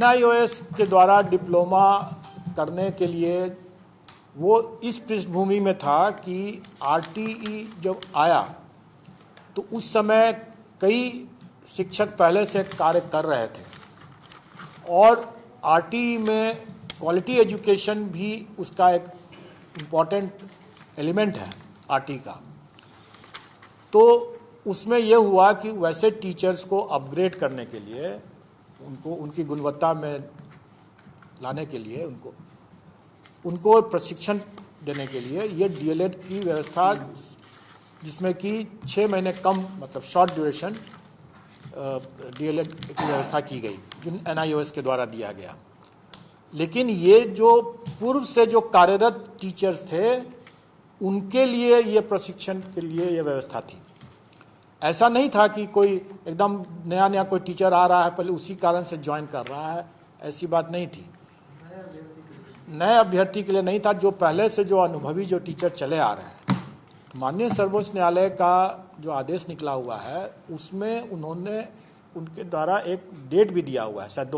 NIOS के द्वारा diploma करने के लिए वो इस पृष्ठभूमि में था कि RTE जब आया तो उस समय कई शिक्षक पहले से कार्य कर रहे थे और RTE में क्वालिटी एजुकेशन भी उसका एक इम्पॉर्टेंट एलिमेंट है RTE का। तो उसमें यह हुआ कि वैसे टीचर्स को अपग्रेड करने के लिए, उनको उनकी गुणवत्ता में लाने के लिए, उनको प्रशिक्षण देने के लिए ये DLED की व्यवस्था, जिसमें कि 6 महीने कम मतलब शॉर्ट ड्यूरेशन DLED की व्यवस्था की गई, जो NIOS के द्वारा दिया गया। लेकिन ये जो पूर्व से जो कार्यरत टीचर्स थे उनके लिए ये प्रशिक्षण के लिए ये व्यवस्था थी। ऐसा नहीं था कि कोई एकदम नया नया कोई टीचर आ रहा है पहले उसी कारण से ज्वाइन कर रहा है, ऐसी बात नहीं थी। नए अभ्यर्थी के लिए नहीं था, जो पहले से जो अनुभवी जो टीचर चले आ रहे हैं। माननीय सर्वोच्च न्यायालय का जो आदेश निकला हुआ है उसमें उन्होंने उनके द्वारा एक डेट भी दिया हुआ है, शायद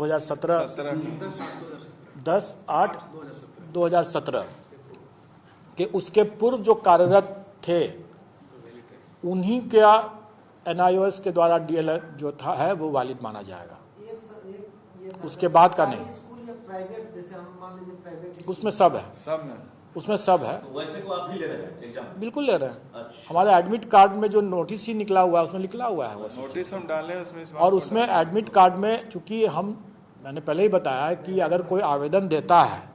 10/8/2017 के उसके पूर्व जो कार्यरत थे उन्हीं का NIOS के द्वारा DLED जो था है वो वैलिड माना जाएगा, उसके बाद का नहीं। उसमें सब है, उसमें सब है। तो वैसे को आप भी ले रहे हैं एग्जाम? बिल्कुल ले रहे हैं। अच्छा। हमारे एडमिट कार्ड में जो नोटिस ही निकला हुआ है उसमें निकला हुआ है वो नोटिस हम डालें उसमें, और उसमें एडमिट कार्ड में चूंकि मैंने पहले ही बताया कि अगर कोई आवेदन देता है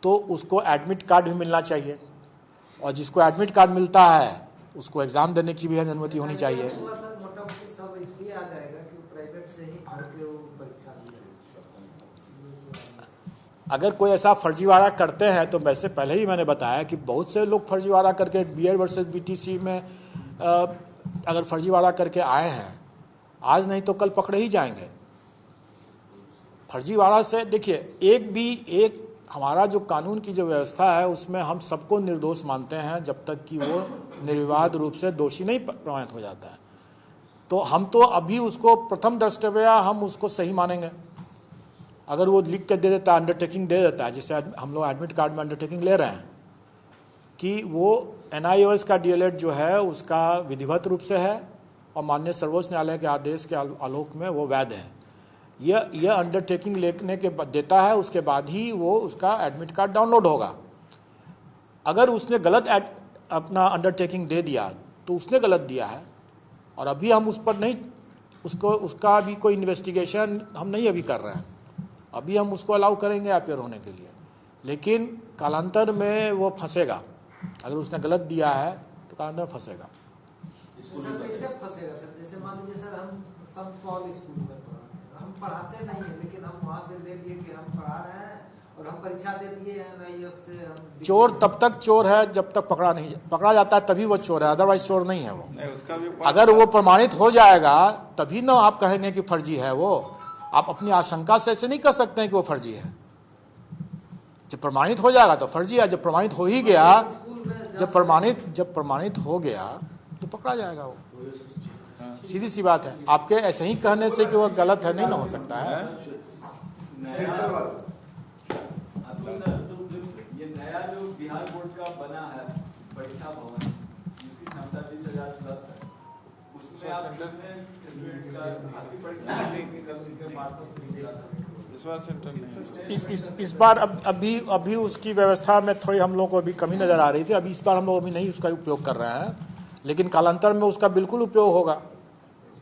तो उसको एडमिट कार्ड भी मिलना चाहिए और जिसको एडमिट कार्ड मिलता है उसको एग्जाम देने की भी अनुमति होनी चाहिए। अगर कोई ऐसा फर्जीवाड़ा करते हैं तो वैसे पहले ही मैंने बताया कि बहुत से लोग फर्जीवाड़ा करके BED वर्सेस BTC में अगर फर्जीवाड़ा करके आए हैं, आज नहीं तो कल पकड़े ही जाएंगे। फर्जीवाड़ा से देखिए, एक हमारा जो कानून की जो व्यवस्था है उसमें हम सबको निर्दोष मानते हैं जब तक कि वो निर्विवाद रूप से दोषी नहीं प्रमाणित हो जाता है। तो हम तो अभी उसको प्रथम दृष्टया हम उसको सही मानेंगे। अगर वो लिख के दे देता है, अंडरटेकिंग दे देता है, जैसे हम लोग एडमिट कार्ड में अंडरटेकिंग ले रहे हैं कि वो NIOS का DLED जो है उसका विधिवत रूप से है और माननीय सर्वोच्च न्यायालय के आदेश के आलोक में वो वैध है, यह अंडरटेकिंग लेने के देता है, उसके बाद ही वो उसका एडमिट कार्ड डाउनलोड होगा। अगर उसने गलत अपना अंडरटेकिंग दे दिया तो उसने गलत दिया है और अभी हम उस पर नहीं, उसका भी कोई इन्वेस्टिगेशन हम नहीं अभी कर रहे हैं। अभी हम उसको अलाउ करेंगे अपियर होने के लिए, लेकिन कालांतर में वो फंसेगा। अगर उसने गलत दिया है तो कालांतर में फंसेगा। जैसे मान लीजिए सर, हम सब स्कूल में हम पढ़ाते नहीं है, लेकिन हम वहाँ से ले लिए कि हम पढ़ा रहे हैं और हम परीक्षा दे दिए NIOS से। चोर तब तक चोर है जब तक पकड़ा जाता है तभी वो चोर है, अदरवाइज चोर नहीं है वो। उसका भी अगर वो प्रमाणित हो जाएगा तभी ना आप कहेंगे कि फर्जी है वो। आप अपनी आशंका से ऐसे नहीं कर सकते हैं कि वो फर्जी है। जब प्रमाणित हो जाएगा तो फर्जी है, जब प्रमाणित हो ही गया, जब प्रमाणित हो गया तो पकड़ा जाएगा वो। सीधी सी बात है। आपके ऐसे ही कहने से कि वो गलत है नहीं ना हो सकता है। ये नया जो बिहार बोर्ड का बना है परीक्षा भवन, जिसकी क्षमता 20,000 प्लस है, उसमें आप इस बार अभी उसकी व्यवस्था में थोड़ी हम लोग को अभी कमी नजर आ रही थी। अभी इस बार हम लोग अभी नहीं उसका उपयोग कर रहे हैं, लेकिन कालांतर में उसका बिल्कुल उपयोग होगा,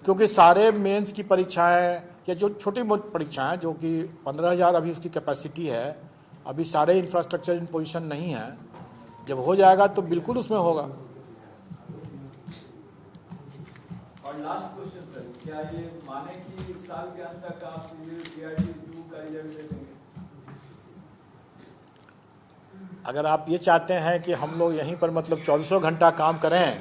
क्योंकि सारे मेंस की परीक्षाएं या जो छोटी मोटी परीक्षाएं जो कि 15,000 अभी उसकी कैपेसिटी है, अभी सारे इंफ्रास्ट्रक्चर इन पोजीशन नहीं है। जब हो जाएगा तो बिल्कुल उसमें होगा। और लास्ट क्वेश्चन सर, क्या ये माने कि इस साल के अंत तक आप CRT-2 का रिजल्ट दे देंगे? अगर आप ये चाहते हैं कि हम लोग यहीं पर मतलब 24 घंटा काम करें